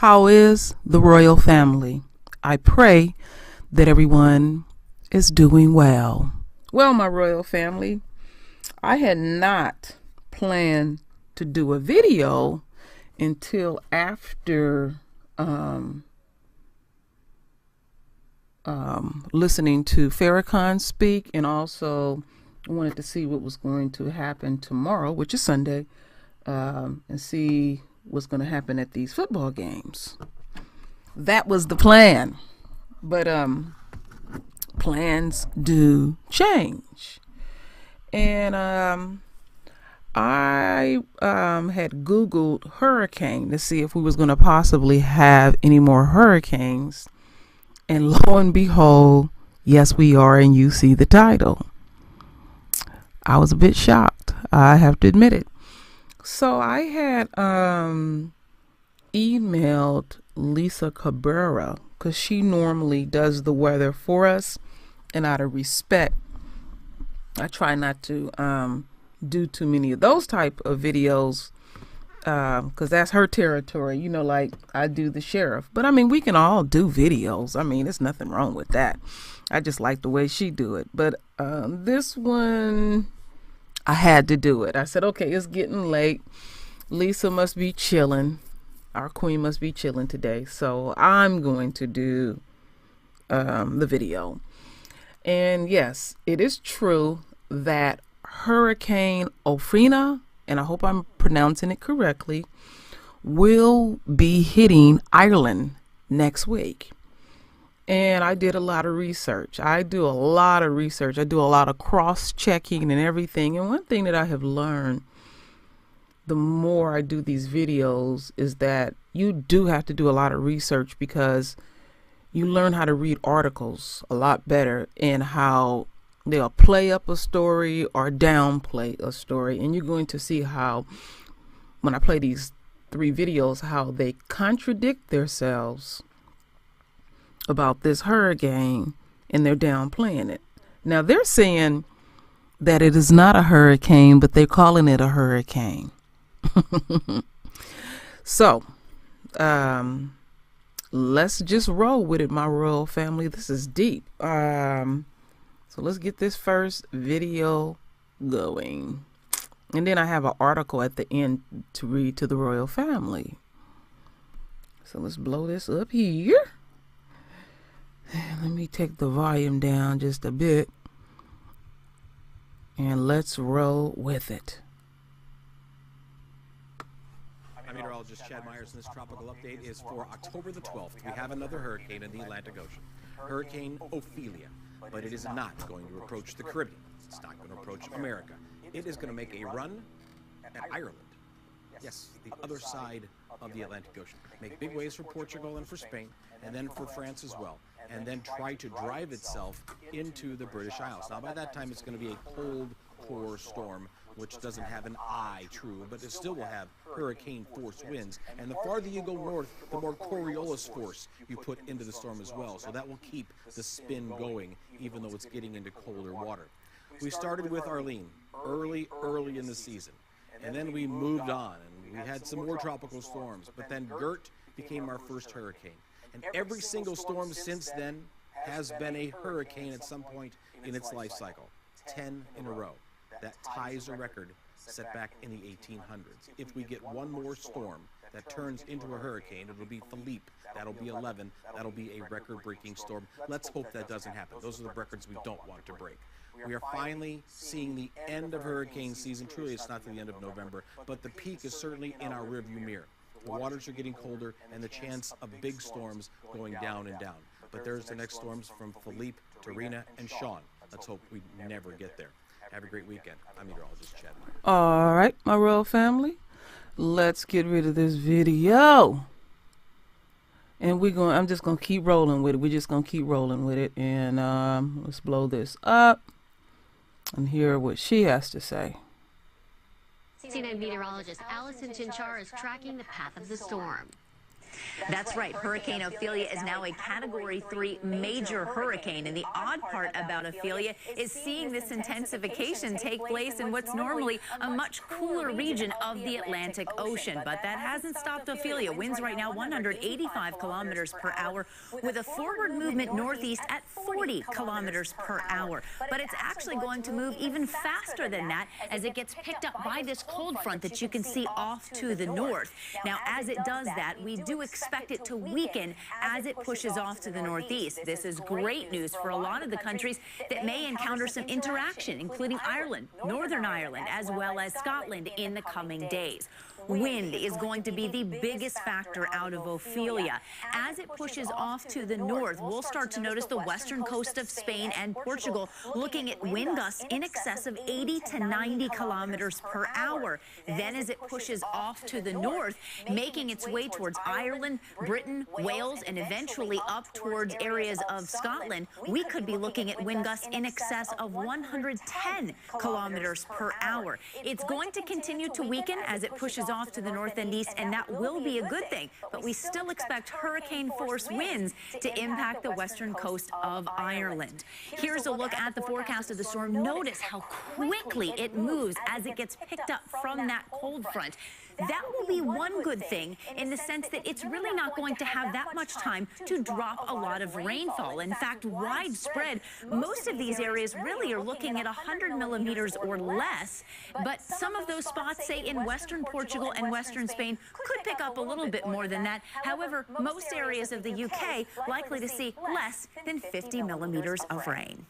How is the royal family? I pray that everyone is doing well. Well, my royal family, I had not planned to do a video until after listening to Farrakhan speak, and also wanted to see what was going to happen tomorrow, which is Sunday, and see what's going to happen at these football games. That was the plan, but plans do change. And I had Googled hurricane to see if we was going to possibly have any more hurricanes. And lo and behold, yes, we are, and you see the title. I was a bit shocked, I have to admit it. So I had emailed Lisa Cabrera, because she normally does the weather for us, and out of respect, I try not to do too many of those type of videos, because that's her territory, you know, like I do the sheriff. But I mean, we can all do videos. I mean, there's nothing wrong with that. I just like the way she do it. But this one, I had to do it. I said, okay, it's getting late. Lisa must be chilling. Our queen must be chilling today. So I'm going to do the video. And yes, it is true that Hurricane Ophelia, and I hope I'm pronouncing it correctly, will be hitting Ireland next week. And I did a lot of research. I do a lot of cross-checking and everything. And one thing that I have learned the more I do these videos is that you do have to do a lot of research, because you learn how to read articles a lot better, and how they'll play up a story or downplay a story. And you're going to see how, when I play these 3 videos, how they contradict themselves about this hurricane, and they're downplaying it. Now they're saying that it is not a hurricane, but they're calling it a hurricane. So let's just roll with it, my royal family. This is deep. So let's get this first video going. And then I have an article at the end to read to the royal family. So let's blow this up here. And let me take the volume down just a bit. And let's roll with it. I'm meteorologist Chad Myers, and this tropical update is for October the 12th. We have another hurricane in the Atlantic Ocean, Hurricane Ophelia. But it is not going to approach the Caribbean. It's not going to approach America. It is going to make a run at Ireland. Yes, the other side of the Atlantic Ocean. Make big waves for Portugal and for Spain, and then for France as well. And then try to drive itself into the British Isles. Now, by that time, it's going to be a cold core storm, which doesn't have an eye, true, but it still will have hurricane force winds. And the farther you go north, the more Coriolis force you put into the storm as well. So that will keep the spin going, even though it's getting into colder water. We started with Arlene early in the season. And then we moved on, and we had some more tropical storms. But then Gert became our first hurricane. And every single storm since then has been a hurricane at some point in its life cycle. 10 in a row. That ties a record set back in the 1800s. If we get one more storm that turns into a hurricane, it'll be Philippe. That'll be 11. That'll be a record-breaking storm. Let's hope that doesn't happen. Those are the records we don't want to break. We are finally seeing the end of hurricane season. Truly, it's not to the end of November, but the peak is certainly in our rearview mirror. The waters are getting colder, and the chance of big storms going down and down. But there's the next storms from Philippe to Rena and Sean. Let's hope we never get there. Have a great weekend. I'm meteorologist Chad Myers. All right, my royal family, let's get rid of this video. And I'm just gonna keep rolling with it. We're just gonna keep rolling with it. And let's blow this up and hear what she has to say. CNN meteorologist Allison Chinchar is tracking the path of the storm. That's right. Hurricane Ophelia is now a Category 3 major hurricane. And the odd part about Ophelia is seeing this intensification take place in what's normally a much cooler region of the Atlantic Ocean. But that hasn't stopped Ophelia. Winds right now 185 kilometers per hour with a forward movement northeast at 40 kilometers per hour. But it's actually going to move even faster than that as it gets picked up by this cold front that you can see off to the north. Now, as it does that, we do expect it to weaken as it pushes off to the northeast. This is great news for a lot of the countries that may encounter some interaction, including Ireland, Northern Ireland, as well as Scotland in the coming days. Wind is going to be the biggest factor out of Ophelia. As it pushes off to the north, we'll start to notice the western coast of Spain and Portugal looking at wind gusts in excess of 80 to 90 kilometers per hour. Then as it pushes off to the north, making its way towards Ireland, Britain, Wales, and eventually up towards areas of Scotland, we could be looking at wind gusts in excess of 110 kilometers per hour. It's going to continue to weaken as it pushes off to the north and east, and that will be a good thing. But we still expect hurricane-force winds to impact the western coast of Ireland. Here's a look at the forecast of the storm. Notice how quickly it moves as it gets picked up from that cold front. That will be one good thing in the sense that it's really not going to have that much time to drop a lot of rainfall. In fact, widespread, most of these areas really are looking at 100 millimeters or less, but some of those spots, say in western Portugal and western Spain, could pick up a little bit more than that. However, most areas of the UK likely to see less than 50 millimeters of rain.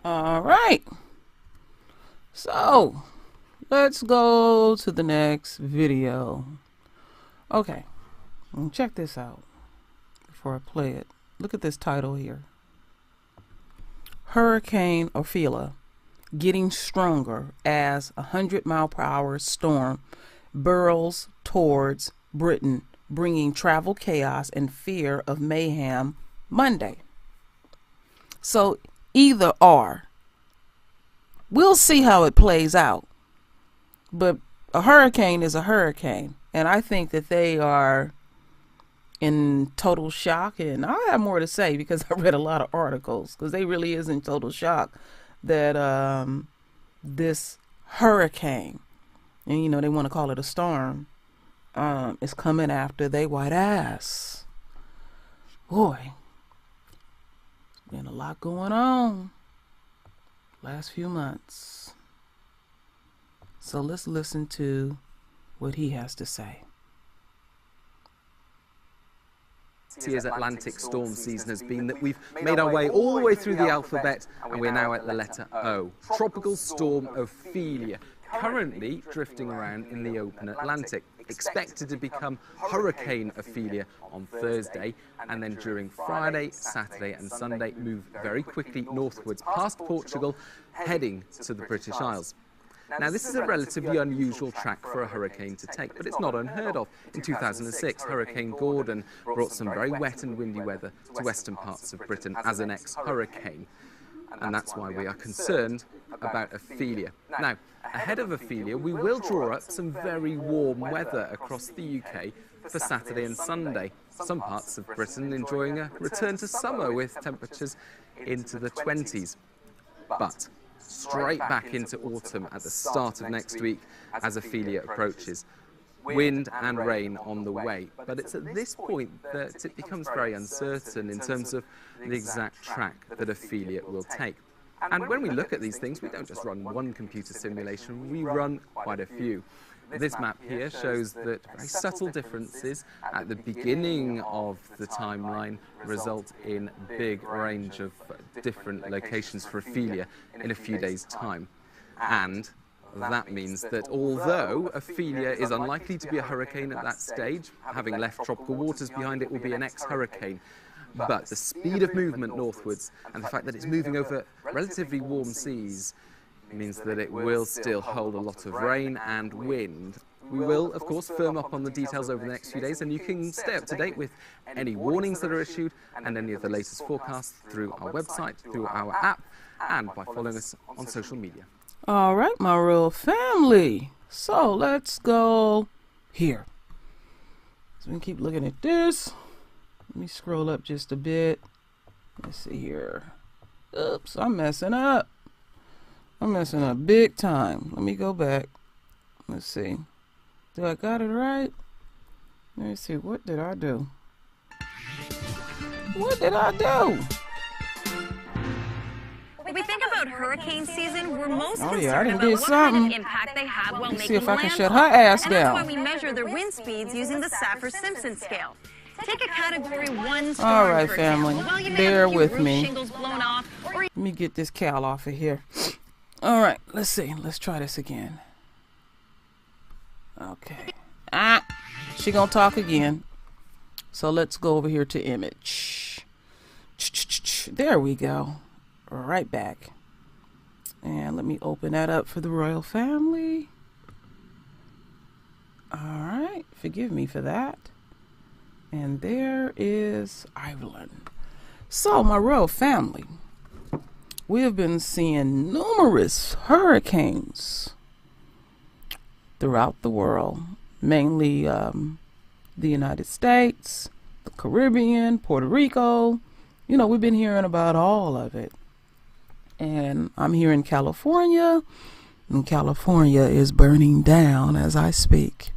All right. So let's go to the next video. Okay, check this out before I play it. Look at this title here. Hurricane Ophelia getting stronger as a 100-mile-per-hour storm burrows towards Britain, bringing travel chaos and fear of mayhem Monday. So either or. We'll see how it plays out. But a hurricane is a hurricane. And I think that they are in total shock. And I have more to say because I read a lot of articles. Because they really is in total shock that this hurricane, and you know they want to call it a storm, is coming after they white ass. Boy, been a lot going on last few months. So let's listen to what he has to say. This year's Atlantic storm season has been that we've made our way all the way through the alphabet and we're now at the letter O. Tropical Storm Ophelia, currently drifting around in the open Atlantic, expected to become Hurricane Ophelia on Thursday, and then during Friday, Saturday and Sunday move very quickly northwards past Portugal, heading to the British Isles. Now, this is a relatively unusual track for a hurricane to take, but it's not unheard of. In 2006, Hurricane Gordon brought some very wet and windy weather to western parts of Britain as an ex-hurricane, and that's why we are concerned about Ophelia. Now, ahead of Ophelia, we will draw up some very warm weather across the UK for Saturday and Sunday. Some parts of Britain enjoying a return to summer with temperatures into the 20s. But straight back into autumn at the start of next week as Ophelia approaches. Wind and rain on the way, but it's at this point that it becomes very uncertain in terms of the exact track that Ophelia will take. And when we look at these things, we don't just run one computer simulation, we run quite a few. This map here shows that very subtle differences at the beginning of the timeline result in a big range of different locations for Ophelia in a few days' time. And that means that although Ophelia is unlikely to be a hurricane at that stage, having left tropical waters behind, it will be an ex-hurricane. But the speed of movement northwards and the fact that it's moving over relatively warm seas means that it will still hold a lot of rain and wind. We will, of course, firm up on the details over the next few days, and you can stay up to date with any warnings that are issued and any of the latest forecasts through our website, through our app, and by following us on social media. All right, my royal family. So let's go here. So we can keep looking at this. Let me scroll up just a bit. Let's see here. Oops, I'm messing up. I'm messing up big time. Let me go back. Let's see. Do I got it right? Let me see. What did I do? What did I do? When we think about hurricane season, we're most concerned I didn't about get what something. kind of impact they have while Let's making see if I can landfall. shut her ass And that's why down. we measure their wind speeds using the Saffir-Simpson scale. Take a Category 1 storm, All right, for family. example. While you may Bear have a few with roof me. shingles blown off, or Let me get this cowl off of here. All right, let's see. Let's try this again. Okay. She gonna talk again. So let's go over here to image. There we go. Right back. And let me open that up for the royal family. All right. Forgive me for that. And there is Ireland. So, my royal family, we have been seeing numerous hurricanes throughout the world, mainly the United States, the Caribbean, Puerto Rico. You know, we've been hearing about all of it. And I'm here in California, and California is burning down as I speak.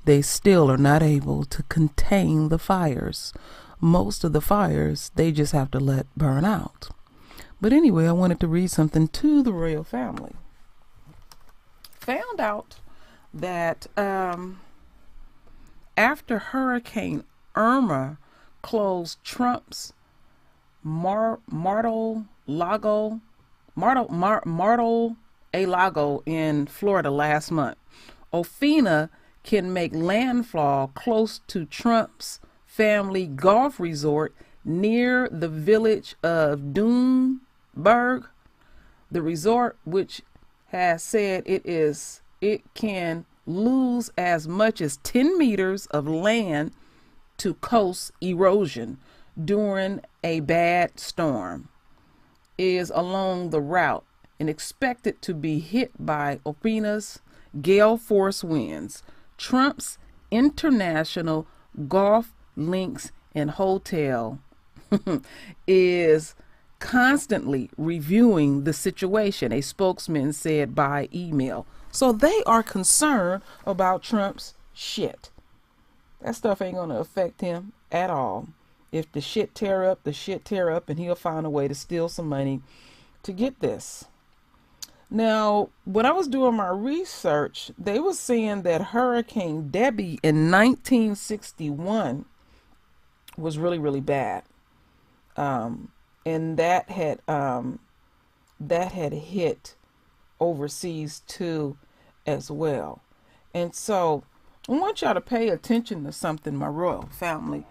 They still are not able to contain the fires. Most of the fires, they just have to let burn out. But anyway, I wanted to read something to the royal family. Found out that after Hurricane Irma closed Trump's Mar-a-Lago in Florida last month, Ophelia can make landfall close to Trump's family golf resort near the village of Dunberg. The resort, which has said it can lose as much as 10 meters of land to coast erosion during a bad storm, is along the route and expected to be hit by Ophelia's gale force winds. Trump's International Golf Links and Hotel is constantly reviewing the situation, a spokesman said by email. So they are concerned about Trump's shit. That stuff ain't going to affect him at all. If the shit tear up, the shit tear up, and he'll find a way to steal some money to get this. Now, when I was doing my research, they were saying that Hurricane Debbie in 1961 was really, really bad. And that had hit overseas too as well. And so I want y'all to pay attention to something, my royal family.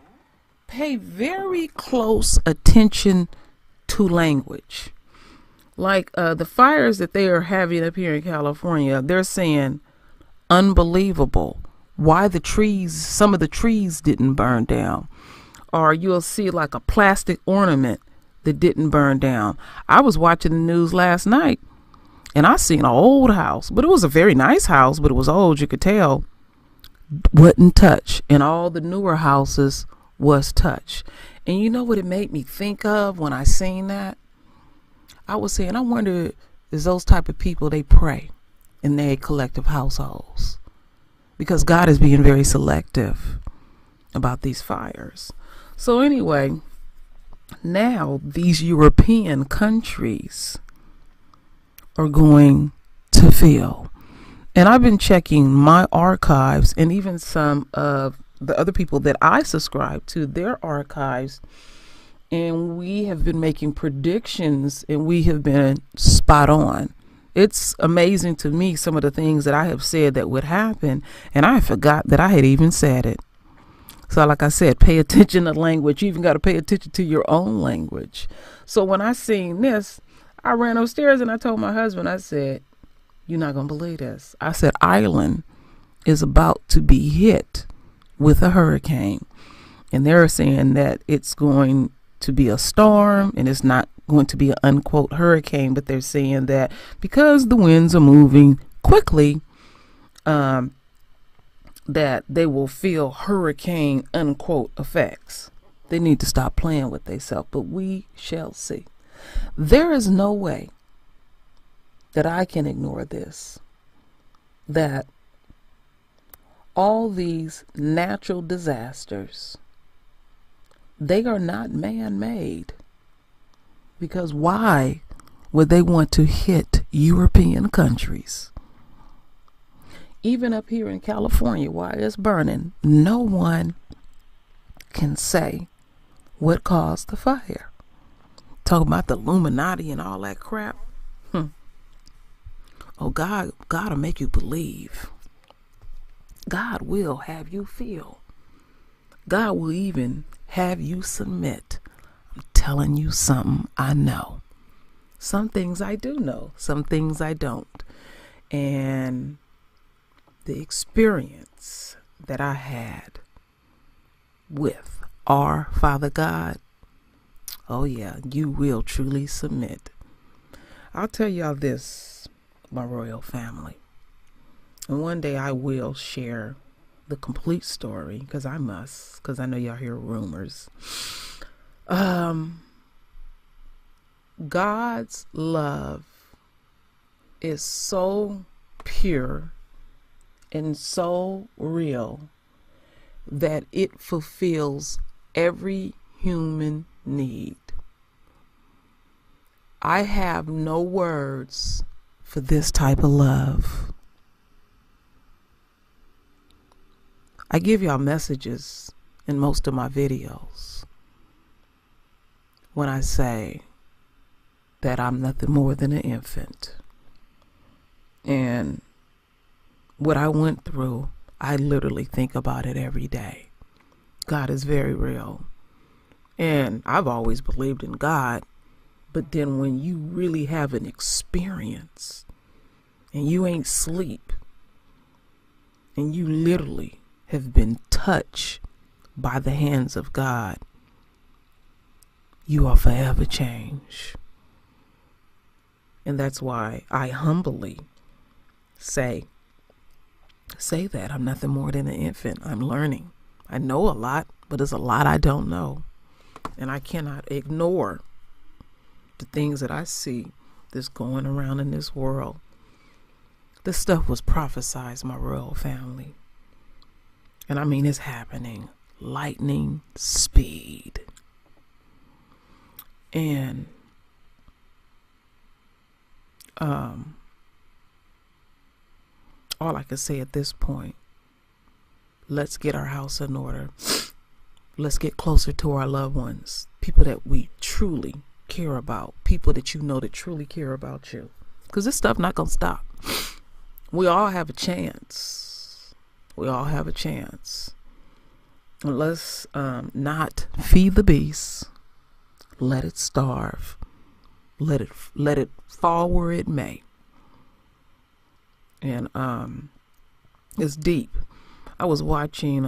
Pay very close attention to language. Like the fires that they are having up here in California, they're saying unbelievable. Why some of the trees didn't burn down. Or you'll see like a plastic ornament that didn't burn down. I was watching the news last night and I seen an old house, but it was a very nice house, but it was old, you could tell, wasn't touched. And all the newer houses was touched. And you know what it made me think of when I seen that? I was saying, I wonder, is those type of people, they pray in their collective households? Because God is being very selective about these fires. So anyway, now these European countries are going to feel. And I've been checking my archives and even some of the other people that I subscribe to, their archives. And we have been making predictions and we have been spot on. It's amazing to me some of the things that I have said that would happen. And I forgot that I had even said it. So like I said, pay attention to language. You even got to pay attention to your own language. So when I seen this, I ran upstairs and I told my husband, I said, you're not going to believe this. I said, Ireland is about to be hit with a hurricane. And they're saying that it's going to be a storm and it's not going to be an unquote hurricane, but they're saying that because the winds are moving quickly, that they will feel hurricane unquote effects. They need to stop playing with themselves, but we shall see. There is no way that I can ignore this, that all these natural disasters, they are not man-made. Because why would they want to hit European countries? Even up here in California, while it's burning, no one can say what caused the fire. Talk about the Illuminati and all that crap. Oh, God will make you believe. God will have you feel. God will even have you submit. I'm telling you something I know. Some things I do know, some things I don't. And the experience that I had with our Father God, oh yeah, you will truly submit. I'll tell y'all this, my royal family. And one day I will share the complete story, because I must, because I know y'all hear rumors. God's love is so pure and so real that it fulfills every human need. I have no words for this type of love. I give y'all messages in most of my videos when I say that I'm nothing more than an infant. And what I went through, I literally think about it every day. God is very real. And I've always believed in God. But then when you really have an experience and you ain't sleep and you literally have been touched by the hands of God, you are forever changed. And that's why I humbly say that I'm nothing more than an infant. I'm learning. I know a lot, but there's a lot I don't know. And I cannot ignore the things that I see that's going around in this world. This stuff was prophesied, my royal family. And I mean, it's happening. Lightning speed. And all I can say at this point, let's get our house in order. Let's get closer to our loved ones, people that we truly care about, people that you know that truly care about you, because this stuff not gonna stop. We all have a chance. We all have a chance. And let's not feed the beast. Let it starve. Let it fall where it may. And it's deep. I was watching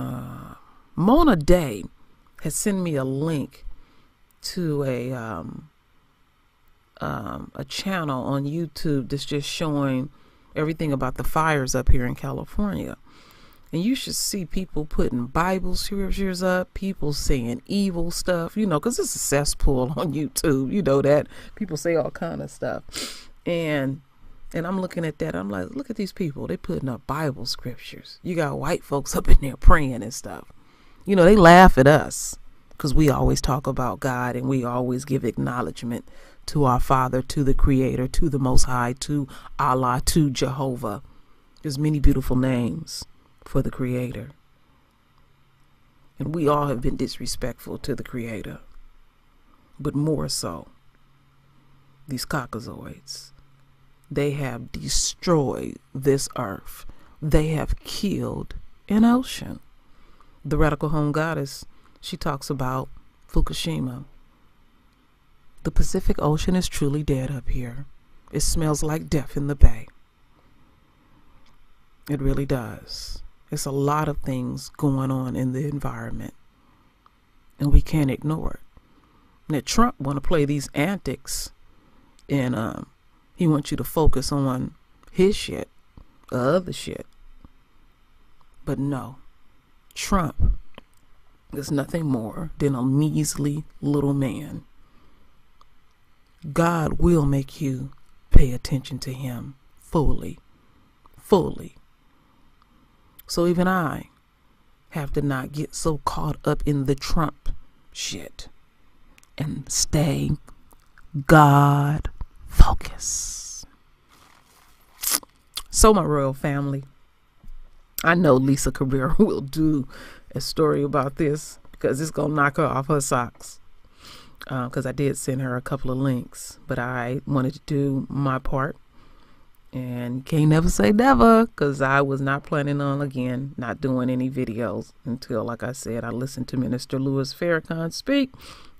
Mona Day had sent me a link to a channel on YouTube that's just showing everything about the fires up here in California. And you should see people putting Bible scriptures up, people saying evil stuff, you know, because it's a cesspool on YouTube. You know that. People say all kind of stuff. And I'm looking at that. I'm like, look at these people. They putting up Bible scriptures. You got white folks up in there praying and stuff. You know, they laugh at us because we always talk about God and we always give acknowledgement to our Father, to the Creator, to the Most High, to Allah, to Jehovah. There's many beautiful names for the Creator. And we all have been disrespectful to the Creator. But more so, these caucasoids. They have destroyed this earth. They have killed an ocean. The Radical Home Goddess, she talks about Fukushima. The Pacific Ocean is truly dead up here. It smells like death in the bay. It really does. It's a lot of things going on in the environment, and we can't ignore it. Now Trump want to play these antics, and he wants you to focus on his shit, other shit. But no, Trump is nothing more than a measly little man. God will make you pay attention to him fully. So even I have to not get so caught up in the Trump shit and stay God focused. So my royal family, I know Lisa Cabrera will do a story about this because it's going to knock her off her socks. Because I did send her a couple of links, but I wanted to do my part. And can't never say never, because I was not planning on, again, not doing any videos until, like I said, I listened to Minister Louis Farrakhan speak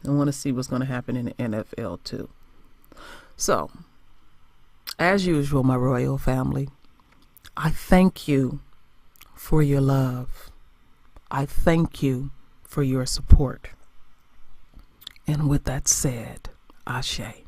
and want to see what's going to happen in the NFL too. So, as usual, my royal family, I thank you for your love. I thank you for your support. And with that said, Ashe.